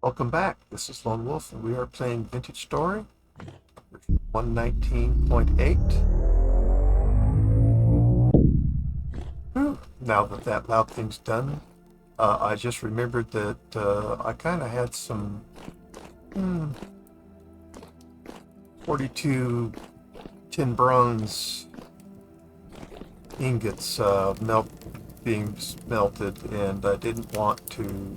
Welcome back. This is Lone Wolf, and we are playing Vintage Story, 119.8. Now that that loud thing's done, I just remembered that I kind of had some 42 tin bronze ingots being melted, and I didn't want to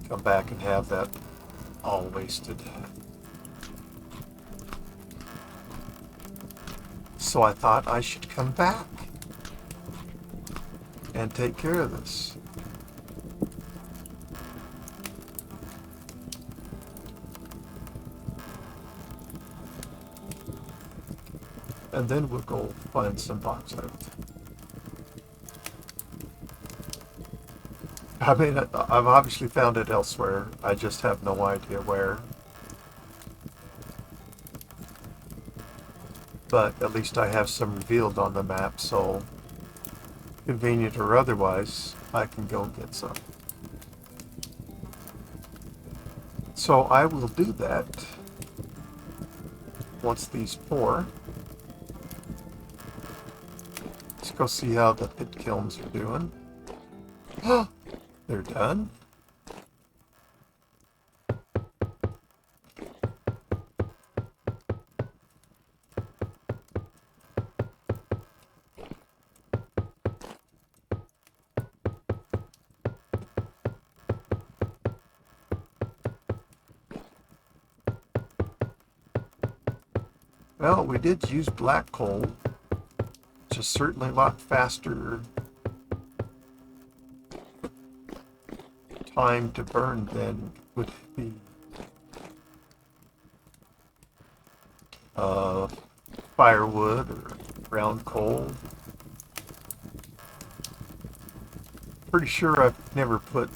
come back and have that all wasted. So I thought I should come back and take care of this. And then we'll go find some bauxite. I mean, I've obviously found it elsewhere. I just have no idea where. But at least I have some revealed on the map, so convenient or otherwise, I can go get some. So I will do that once these pour. Let's go see how the pit kilns are doing. They're done. Well, we did use black coal, which is certainly a lot faster time to burn than would be firewood or brown coal. Pretty sure I've never put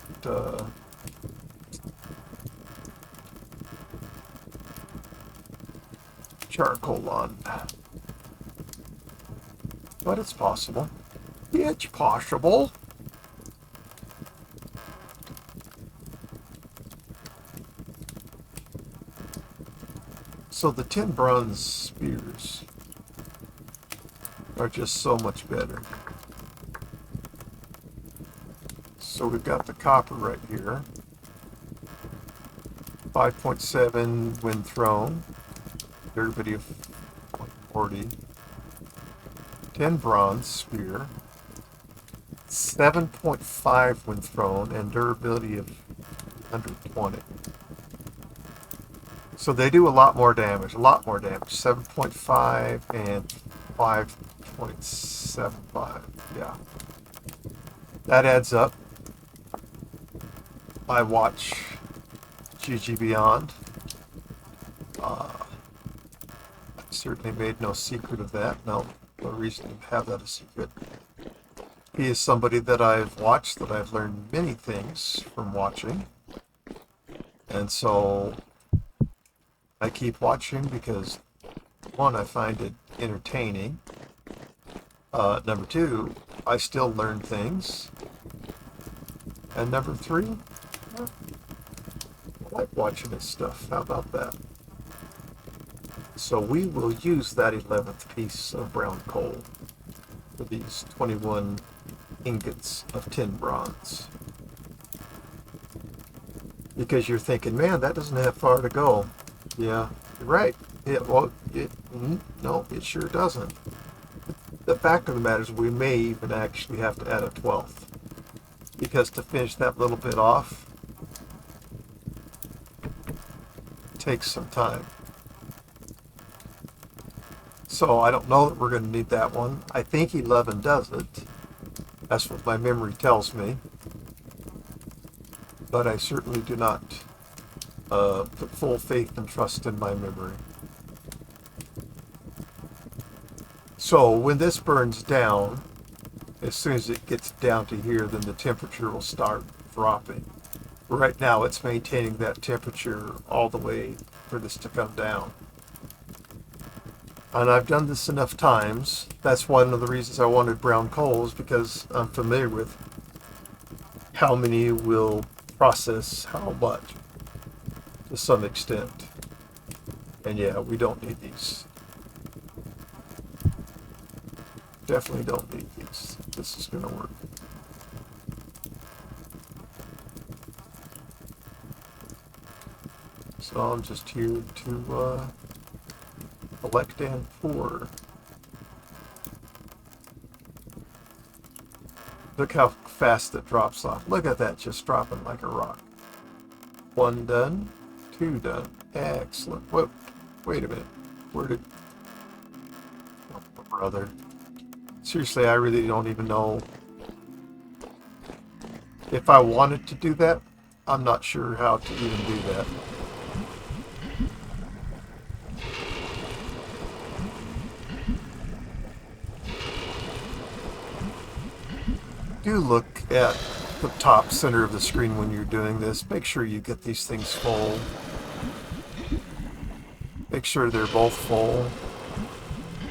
charcoal on, but it's possible. It's possible. So the tin bronze spears are just so much better. So we've got the copper right here. 5.7 when thrown. Durability of 40. 10 bronze spear. 7.5 when thrown and durability of 120. So they do a lot more damage, 7.5 and 5.75. Yeah. That adds up. I watch GG Beyond. I certainly made no secret of that. No reason to have that a secret. He is somebody that I've watched, that I've learned many things from watching. And so I keep watching because, one, I find it entertaining. Number two, I still learn things. And number three, I like watching his stuff. How about that? So we will use that 11th piece of brown coal for these 21 ingots of tin bronze. Because you're thinking, man, that doesn't have far to go. Yeah, you're right. No, it sure doesn't. The fact of the matter is we may even actually have to add a 12th. Because to finish that little bit off takes some time. So I don't know that we're going to need that one. I think 11 does it. That's what my memory tells me. But I certainly do not put full faith and trust in my memory. So when this burns down, as soon as it gets down to here, then the temperature will start dropping. Right now it's maintaining that temperature all the way for this to come down. And I've done this enough times. That's one of the reasons I wanted brown coal, is because I'm familiar with how many will process how much to some extent. And yeah, we don't need these. Definitely don't need these. This is going to work. So I'm just here to collect and pour. Look how fast it drops off. Look at that, just dropping like a rock. 1 done, 2 done. Excellent. Whoa, wait a minute. Where did... Oh, brother. Seriously, I really don't even know if I wanted to do that. I'm not sure how to even do that. Do look at the top center of the screen when you're doing this. Make sure you get these things full. Make sure they're both full.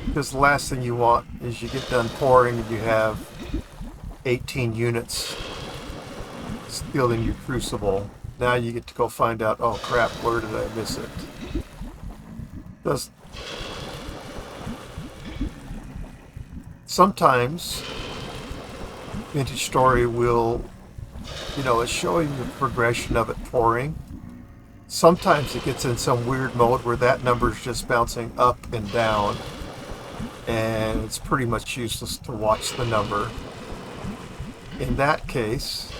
Because the last thing you want is you get done pouring and you have 18 units still in your crucible. Now you get to go find out, oh crap, where did I miss it? Sometimes Vintage Story will, it's showing the progression of it pouring. Sometimes it gets in some weird mode where that number is just bouncing up and down, and it's pretty much useless to watch the number. In that case,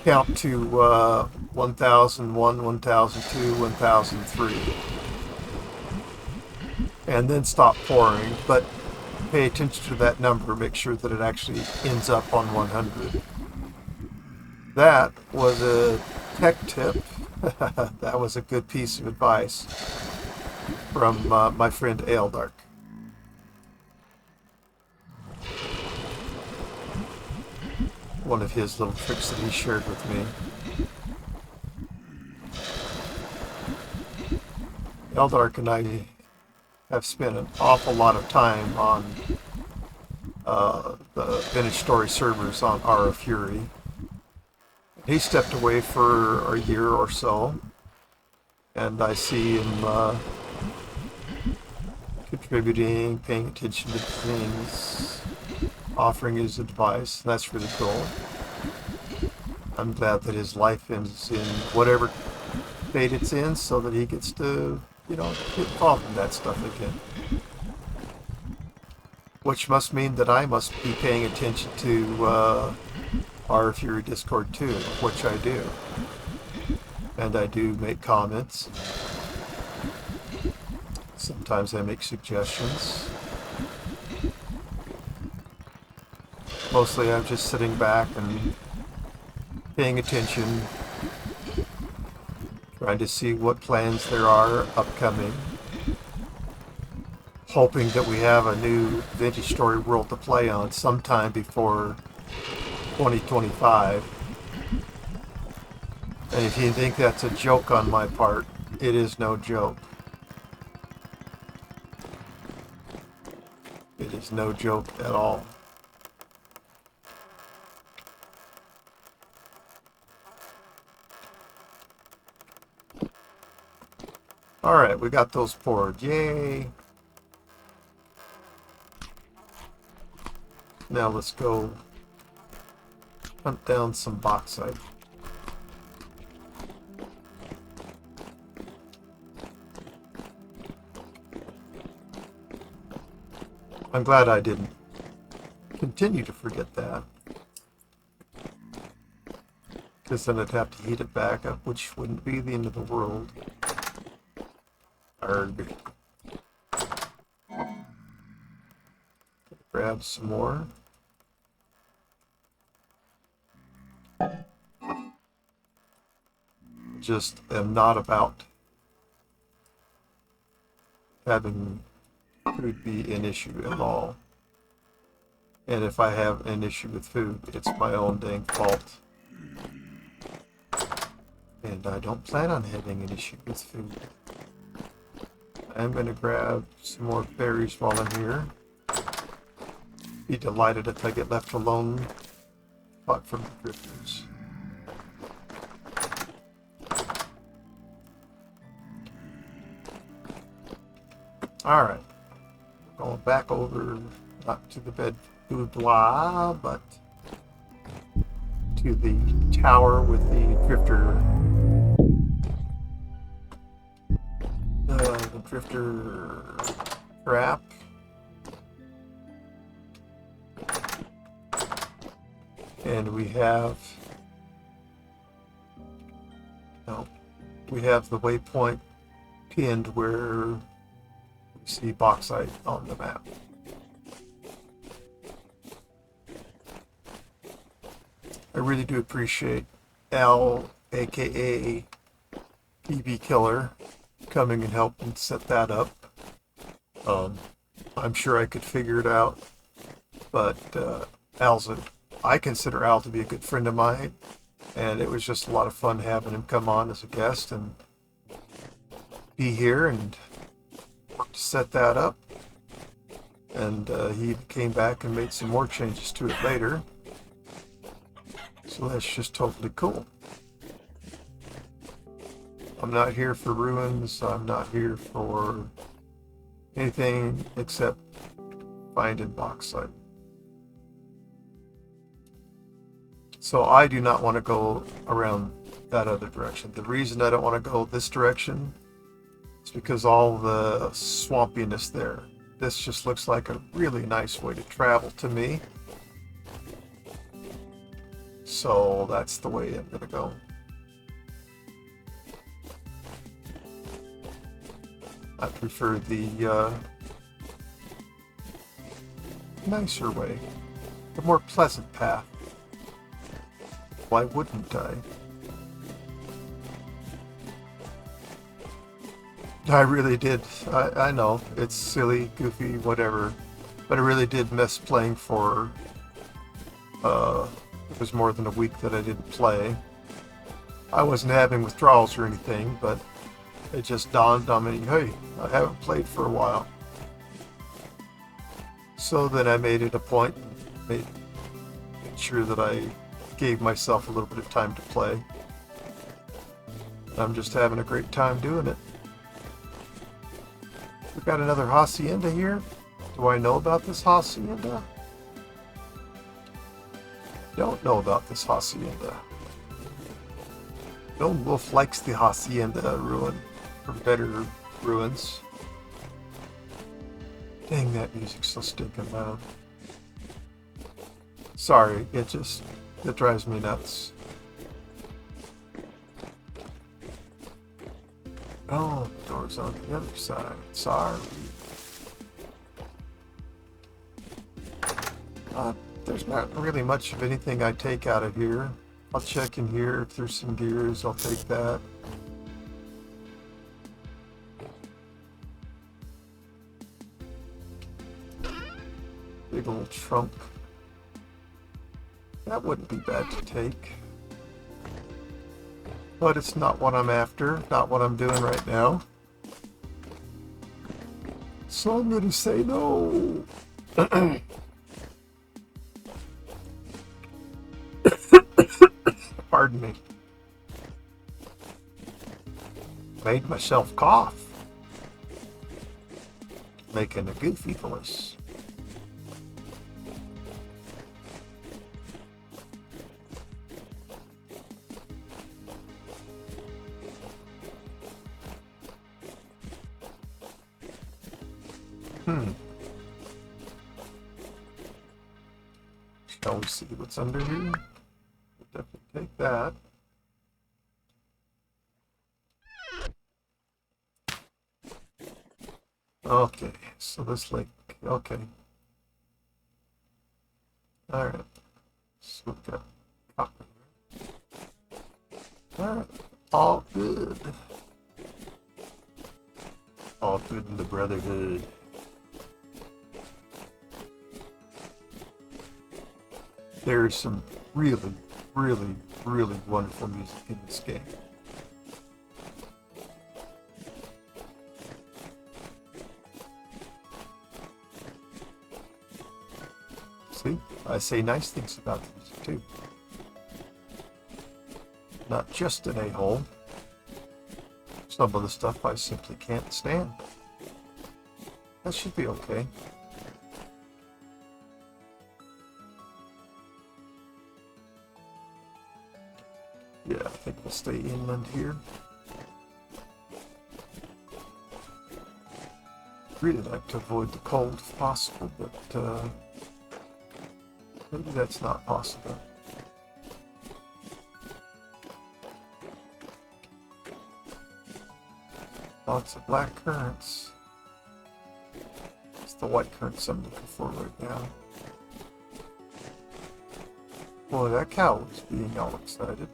count to 1001, 1002, 1003, and then stop pouring, but pay attention to that number, make sure that it actually ends up on 100. That was a tech tip. That was a good piece of advice from my friend Ealdark. One of his little tricks that he shared with me. Ealdark and I have spent an awful lot of time on the Vintage Story servers on Ara Fury. He stepped away for a year or so, and I see him contributing, paying attention to things, offering his advice. That's really cool. I'm glad that his life ends in whatever fate it's in, so that he gets to, get involved in that stuff again. Which must mean that I must be paying attention to Ara Fury Discord too, which I do. And I do make comments. Sometimes I make suggestions. Mostly I'm just sitting back and paying attention, trying to see what plans there are upcoming, hoping that we have a new Vintage Story world to play on sometime before 2025. And if you think that's a joke on my part, it is no joke. It is no joke at all. Alright, we got those poured. Yay! Now let's go hunt down some bauxite. I'm glad I didn't continue to forget that, because then I'd have to heat it back up, which wouldn't be the end of the world. Arrgh. Grab some more. Just am not about having food be an issue at all. And if I have an issue with food, it's my own dang fault. And I don't plan on having an issue with food. I'm going to grab some more berries while I'm here. Be delighted if I get left alone, but from the drifters. Alright. Going back over, not to the bed boudoir, but to the tower with the drifter. The drifter trap. And we have the waypoint pinned where we see bauxite on the map. I really do appreciate Al, aka PB Killer, coming and helping set that up. I'm sure I could figure it out, but I consider Al to be a good friend of mine, and it was just a lot of fun having him come on as a guest and be here and work to set that up. And he came back and made some more changes to it later. So that's just totally cool. I'm not here for ruins. I'm not here for anything except finding bauxite. So I do not want to go around that other direction. The reason I don't want to go this direction is because all the swampiness there. This just looks like a really nice way to travel to me. So that's the way I'm going to go. I prefer the nicer way, the more pleasant path. Why wouldn't I? I really did. I know, it's silly, goofy, whatever, but I really did miss playing for, it was more than a week that I didn't play. I wasn't having withdrawals or anything, but it just dawned on me, hey, I haven't played for a while. So then I made it a point, made sure that I gave myself a little bit of time to play. I'm just having a great time doing it. We've got another hacienda here. Do I know about this hacienda? Don't know about this hacienda. Lone Wolf likes the hacienda ruin for better ruins. Dang, that music's so stinking loud. Sorry, it drives me nuts. Oh, the door's on the other side. Sorry. There's not really much of anything I take out of here. I'll check in here. If there's some gears, I'll take that. Big old trunk. That wouldn't be bad to take. But it's not what I'm after, not what I'm doing right now. So I'm going to say no. Pardon me. Made myself cough. Making a goofy voice. Shall we see what's under here? We'll definitely take that. Okay, so this lake, okay. Alright, so we've got copper here. Alright, all good. All good in the brotherhood. There's some really, really, really wonderful music in this game. See, I say nice things about the music too. Not just an a-hole. Some of the stuff I simply can't stand. That should be okay. Yeah, I think we'll stay inland here. Really like to avoid the cold if possible, but maybe that's not possible. Lots of black currants. It's the white currants I'm looking for right now. Boy, that cow is being all excited.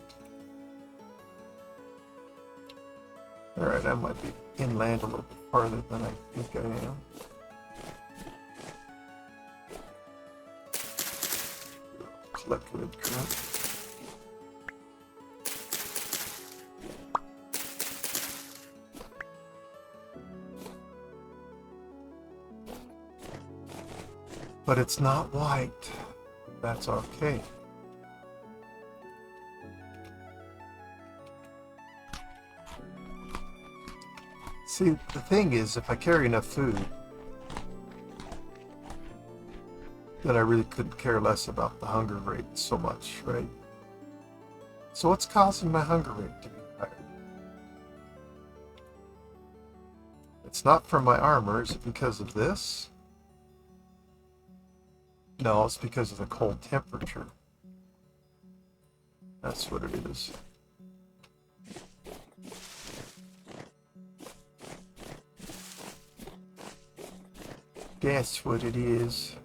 Alright, I might be inland a little bit farther than I think I am. Collect red currant. But it's not white. That's okay. See, the thing is, if I carry enough food, then I really couldn't care less about the hunger rate so much, right? So what's causing my hunger rate to be higher? It's not from my armor. Is it because of this? No, it's because of the cold temperature. That's what it is. That's what it is.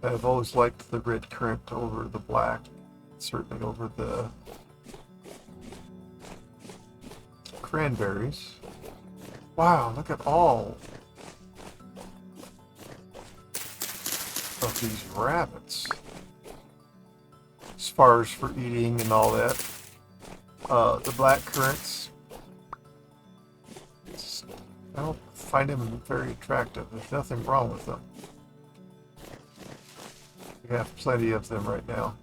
I've always liked the red currant over the black, certainly over the cranberries. Wow, look at all of these rabbits. As far as for eating and all that. The black currants, I don't find them very attractive. There's nothing wrong with them. We have plenty of them right now.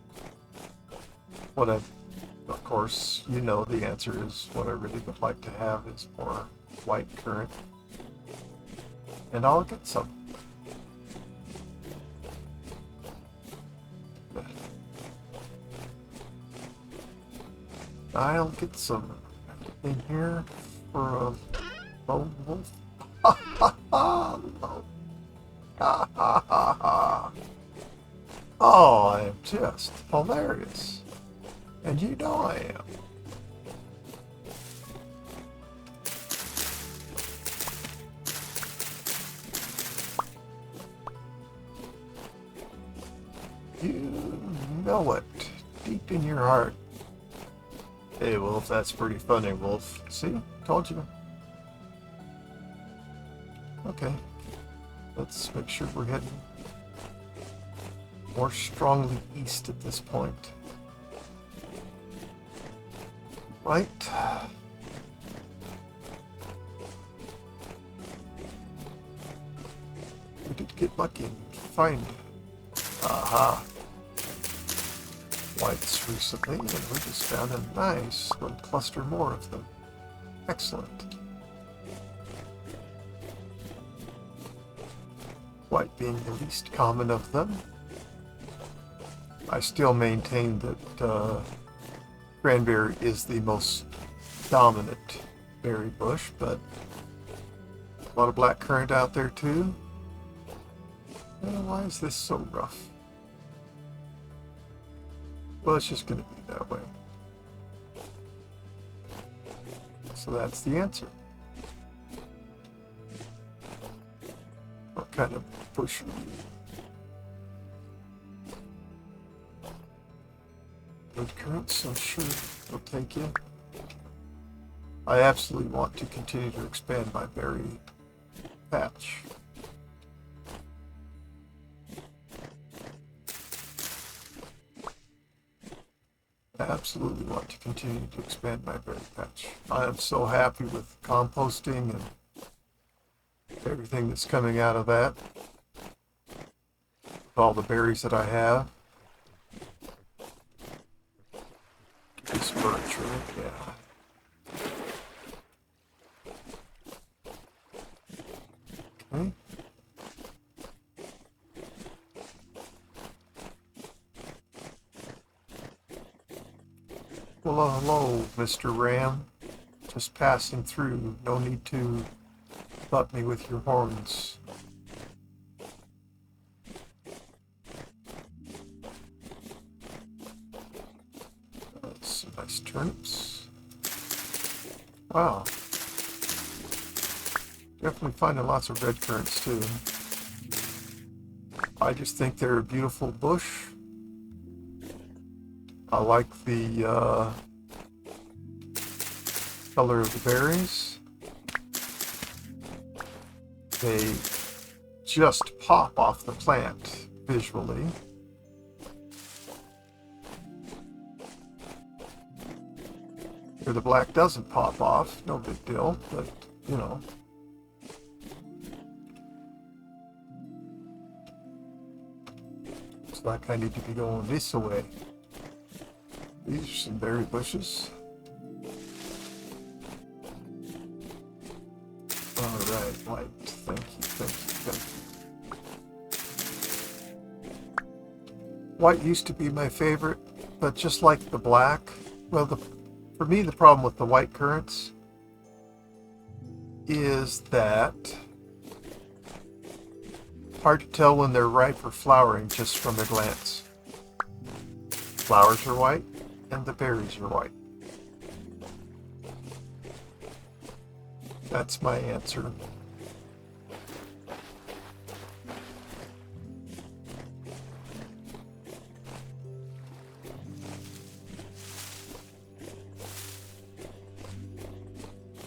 Of course, you know the answer is what I really would like to have is more white currant. And I'll get some. I'll get some in here for a lone wolf. Ha ha ha! Ha ha ha ha! Oh, I am just hilarious. And you know I am. You know it deep in your heart. Hey, Wolf, that's pretty funny, Wolf. See? Told you. Okay. Let's make sure we're heading more strongly east at this point. Right. We did get lucky and find aha whites recently, and we just found a nice little cluster more of them. Excellent. White being the least common of them. I still maintain that cranberry is the most dominant berry bush, but a lot of black currant out there too. Why is this so rough? Well, it's just going to be that way. So that's the answer. What kind of bush are you? Red currants, I'm sure they'll take you. I absolutely want to continue to expand my berry patch. I absolutely want to continue to expand my berry patch. I am so happy with composting and everything that's coming out of that. All the berries that I have. This birch, right? Yeah. Okay. Well, hello, Mr. Ram. Just passing through. No need to butt me with your horns. Some nice turnips. Wow. Definitely finding lots of red currants too. I just think they're a beautiful bush. I like the color of the berries. They just pop off the plant visually. Here the black doesn't pop off, no big deal, but you know. Looks like I need to be going this way. These are some berry bushes. Alright, white. Thank you, thank you, thank you. White used to be my favorite, but just like the black, well, for me, the problem with the white currants is that it's hard to tell when they're ripe or flowering just from a glance. Flowers are white, and the berries are white. That's my answer.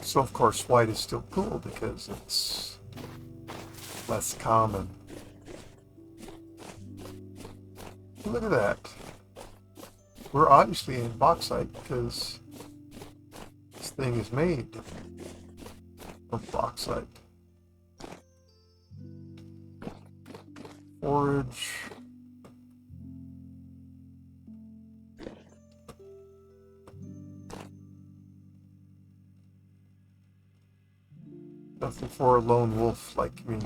So of course white is still cool because it's less common. Look at that. We're obviously in bauxite because this thing is made of bauxite. Forage. Nothing for a lone wolf like me.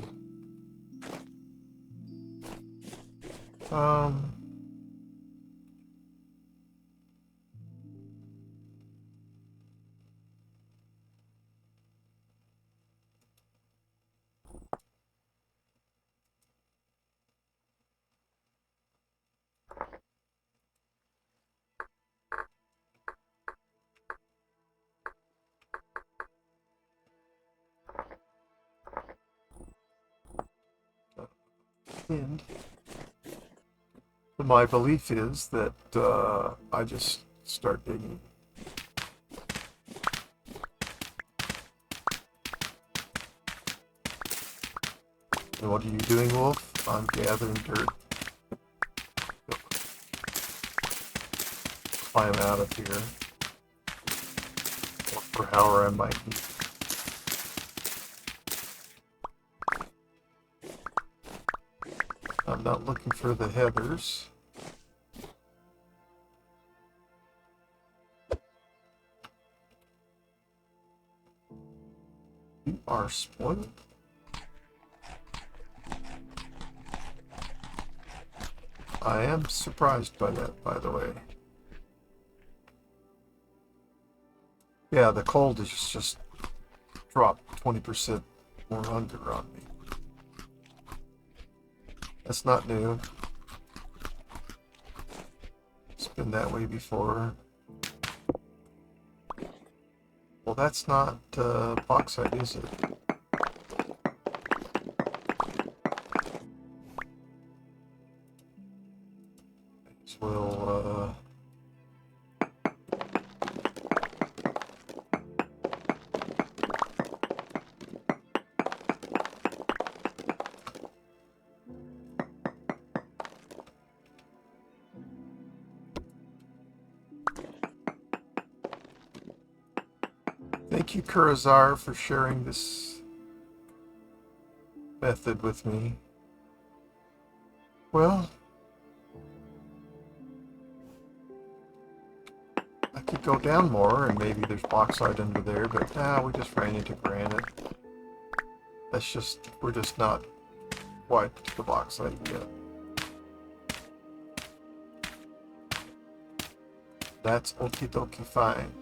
And my belief is that I just start digging. And what are you doing, Wolf? I'm gathering dirt. Climb out of here. Or for however I might be. I'm not looking for the heathers. You are spoiled. I am surprised by that, by the way. Yeah, the cold has just dropped 20% more hunger on me. That's not new. It's been that way before. Well, that's not bauxite, is it? As well, thank you, Kurazar, for sharing this method with me. Well, I could go down more and maybe there's bauxite under there, but we just ran into granite. We're just not quite to the bauxite yet. That's okie dokie fine.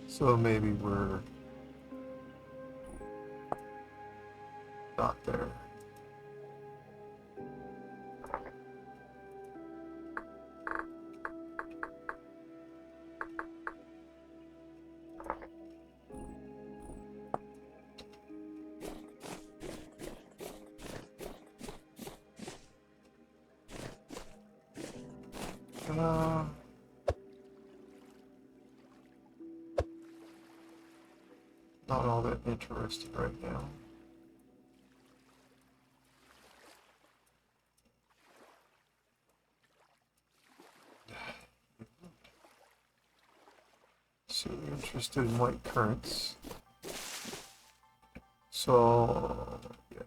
So maybe we're not there. Not all that interested right now. So you're interested in white currants. So, yeah.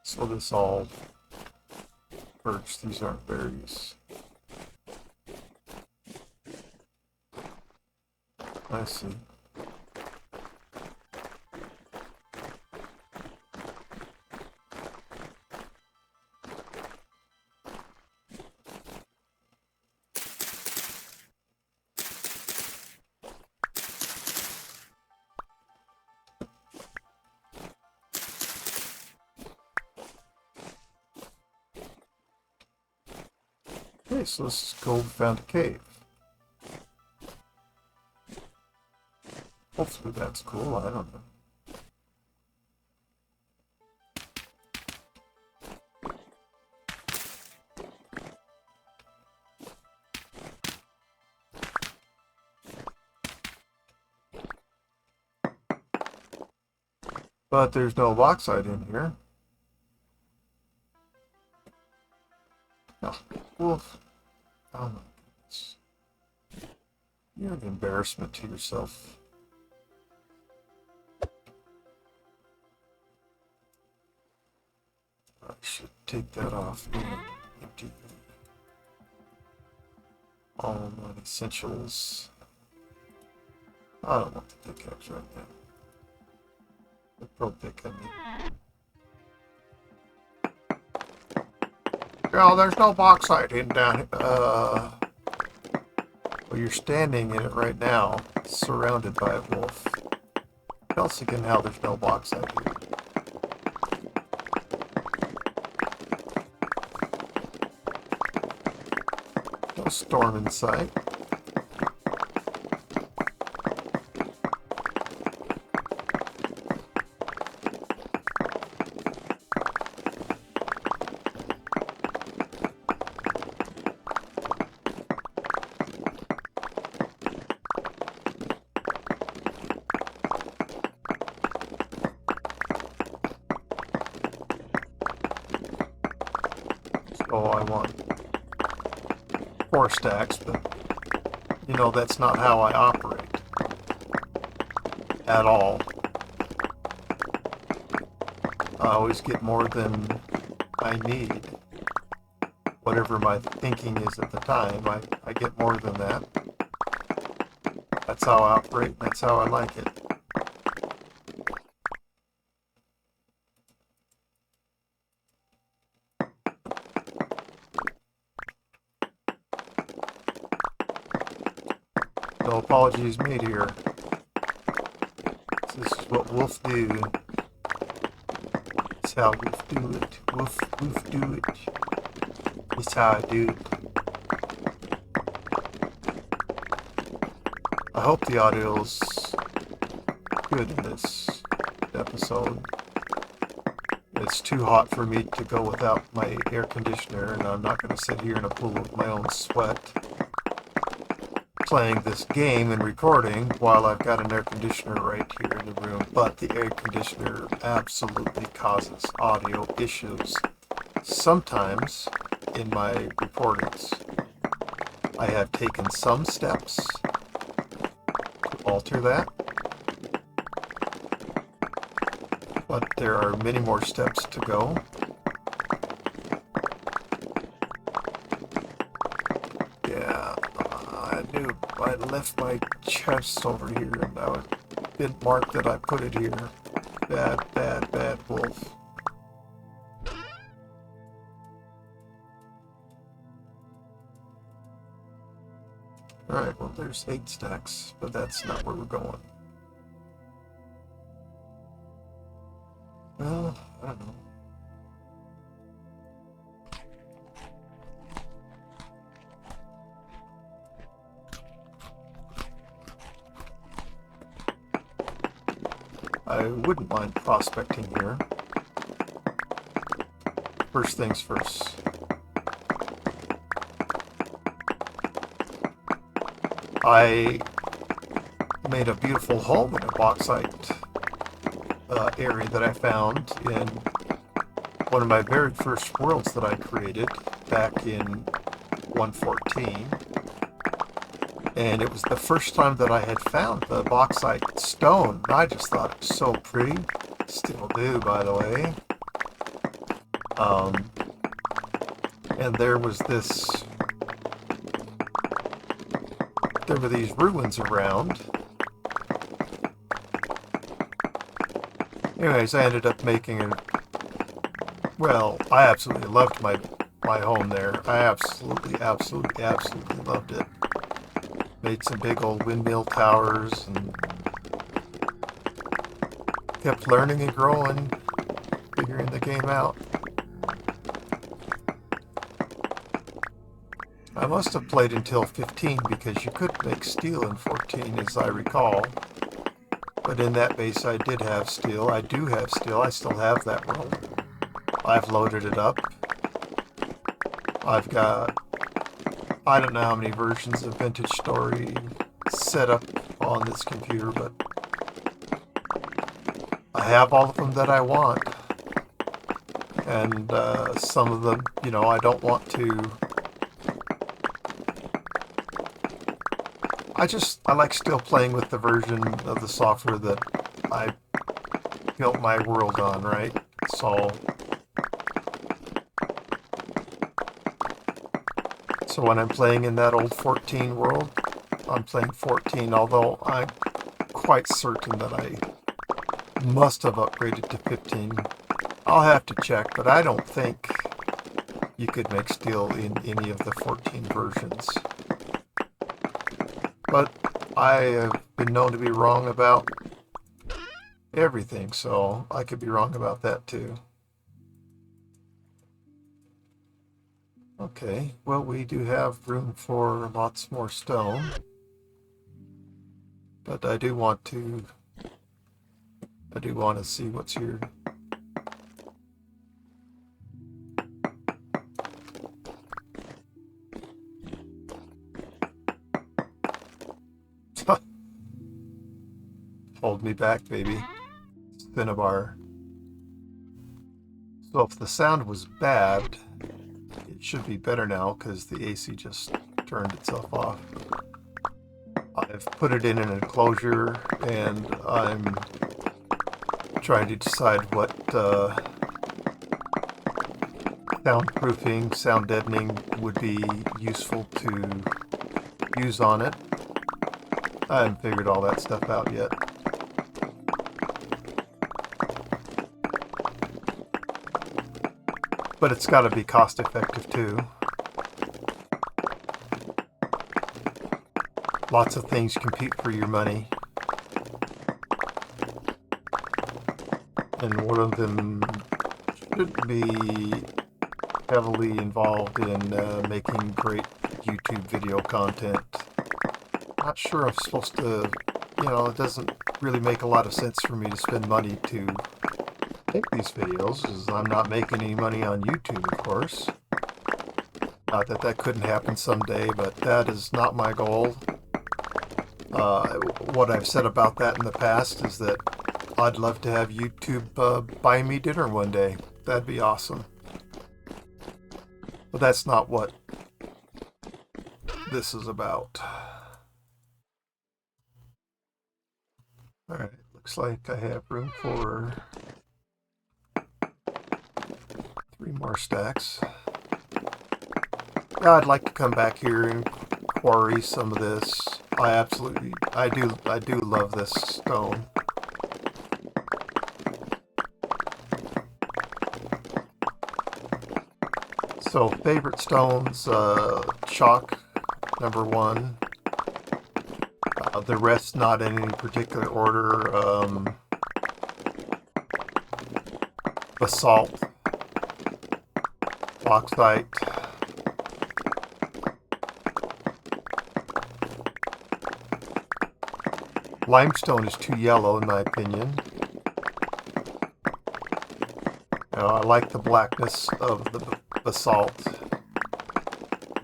So this all birch, these aren't berries. I see. Okay, so let's go found a cave. Hopefully that's cool, I don't know. But there's no bauxite in here. Oh, wolf. Oh my goodness. You're an embarrassment to yourself. I should take that off and empty all my essentials. I don't want the pickaxe right now. The pro pick, I mean. Oh, there's no bauxite in down here. Well, you're standing in it right now, surrounded by a wolf. What else you can how there's no bauxite here? No storm in sight. Oh, I want 4 stacks, but you know that's not how I operate at all. I always get more than I need. Whatever my thinking is at the time, I get more than that. That's how I operate, and that's how I like it. No apologies made here. This is what wolf do. It's how wolf do it. Wolf do it. It's how I do it. I hope the audio's good in this episode. It's too hot for me to go without my air conditioner, and I'm not going to sit here in a pool of my own sweat playing this game and recording while I've got an air conditioner right here in the room. But the air conditioner absolutely causes audio issues. Sometimes in my recordings, I have taken some steps to alter that. but there are many more steps to go. Yeah, I knew I left my chest over here and I didn't mark that I put it here. Bad, bad, bad wolf. Alright, well there's 8 stacks, but that's not where we're going. Well, I don't know. I wouldn't mind prospecting here. First things first. I made a beautiful home in a bauxite area that I found in one of my very first worlds that I created back in 1.14. And it was the first time that I had found the bauxite stone. I just thought it was so pretty. Still do, by the way. And there was there were these ruins around. Anyways, I ended up making it. Well, I absolutely loved my home there. I absolutely loved it. Made some big old windmill towers and kept learning and growing, figuring the game out. I must have played until 15 because you could make steel in 14 as I recall. But in that base I did have steel. I do have steel. I still have that world. I've loaded it up. I've got, I don't know how many versions of Vintage Story set up on this computer, but I have all of them that I want. And some of them, you know, I don't want to. I like still playing with the version of the software that I built my world on, right? So when I'm playing in that old 14 world, I'm playing 14, although I'm quite certain that I must have upgraded to 15. I'll have to check, but I don't think you could make steel in any of the 14 versions. But I have been known to be wrong about everything, so I could be wrong about that too. Okay, well, we do have room for lots more stone, but I do want to see what's here. Hold me back, baby. Cinnabar. So if the sound was bad, it should be better now because the AC just turned itself off. I've put it in an enclosure and I'm trying to decide what soundproofing, sound deadening would be useful to use on it. I haven't figured all that stuff out yet. But it's got to be cost effective too. Lots of things compete for your money. And one of them should be heavily involved in making great YouTube video content. Not sure I'm supposed to, you know, it doesn't really make a lot of sense for me to spend money to make these videos, because I'm not making any money on YouTube, of course. Not that that couldn't happen someday, but that is not my goal. What I've said about that in the past is that I'd love to have YouTube buy me dinner one day. That'd be awesome. But that's not what this is about. Alright, looks like I have room for 3 more stacks. Yeah, I'd like to come back here and quarry some of this. I do love this stone. So favorite stones, chalk, number 1. The rest not in any particular order. Basalt, bauxite, limestone is too yellow in my opinion. I like the blackness of the basalt.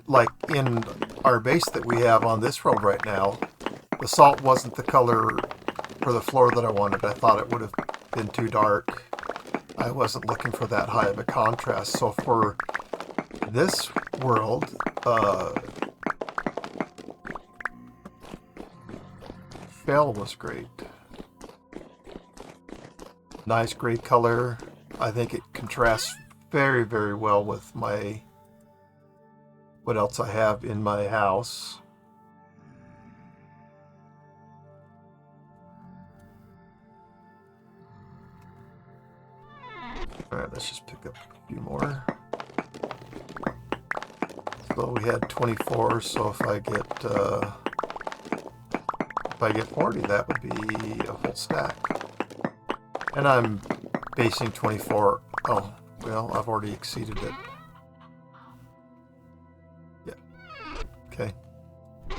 Like in our base that we have on this road right now, the salt wasn't the color for the floor that I wanted. I thought it would have been too dark. I wasn't looking for that high of a contrast. So for this world, shell was great. Nice gray color. I think it contrasts very, very well with what else I have in my house. Alright, let's just pick up a few more. So we had 24, so if I get 40, that would be a full stack. And I'm basing 24. Oh, well, I've already exceeded it. Yeah. Okay. I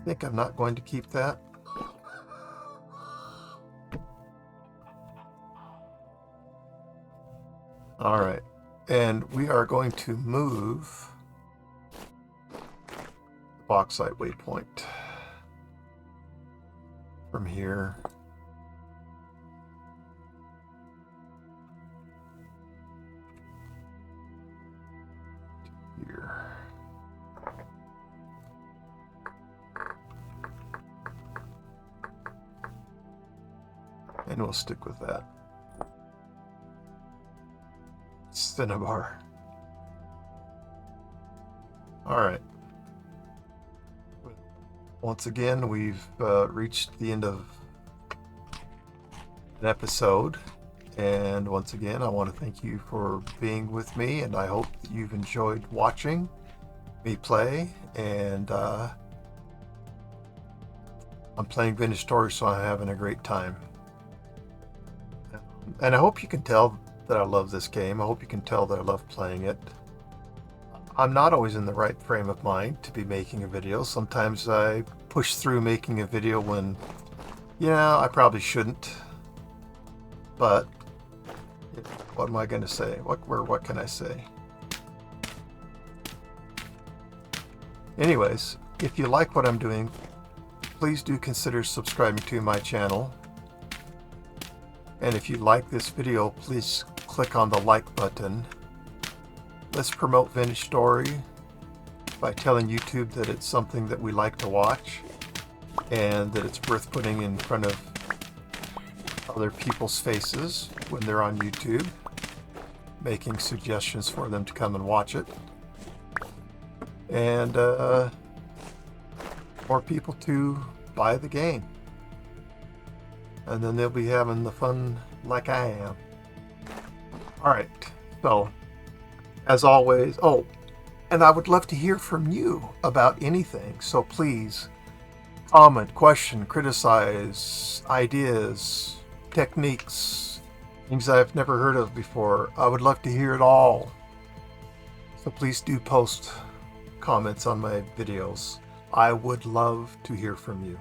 think I'm not going to keep that. All right. And we are going to move the bauxite waypoint from here. to here. And we'll stick with that. Cinnabar. All right. Once again, we've reached the end of an episode. And once again, I want to thank you for being with me, and I hope that you've enjoyed watching me play. And I'm playing Vintage Story, so I'm having a great time. And I hope you can tell that I love this game. I hope you can tell that I love playing it. I'm not always in the right frame of mind to be making a video. Sometimes I push through making a video when, I probably shouldn't. But what am I going to say? What can I say? Anyways, if you like what I'm doing, please do consider subscribing to my channel. And if you like this video, please click on the like button. Let's promote Vintage Story by telling YouTube that it's something that we like to watch and that it's worth putting in front of other people's faces when they're on YouTube, making suggestions for them to come and watch it. And more people to buy the game. And then they'll be having the fun like I am. Alright, so as always, and I would love to hear from you about anything. So please comment, question, criticize, ideas, techniques, things I've never heard of before. I would love to hear it all. So please do post comments on my videos. I would love to hear from you.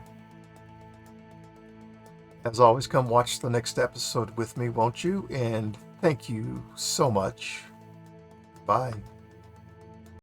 As always, come watch the next episode with me, won't you? And thank you so much. Bye.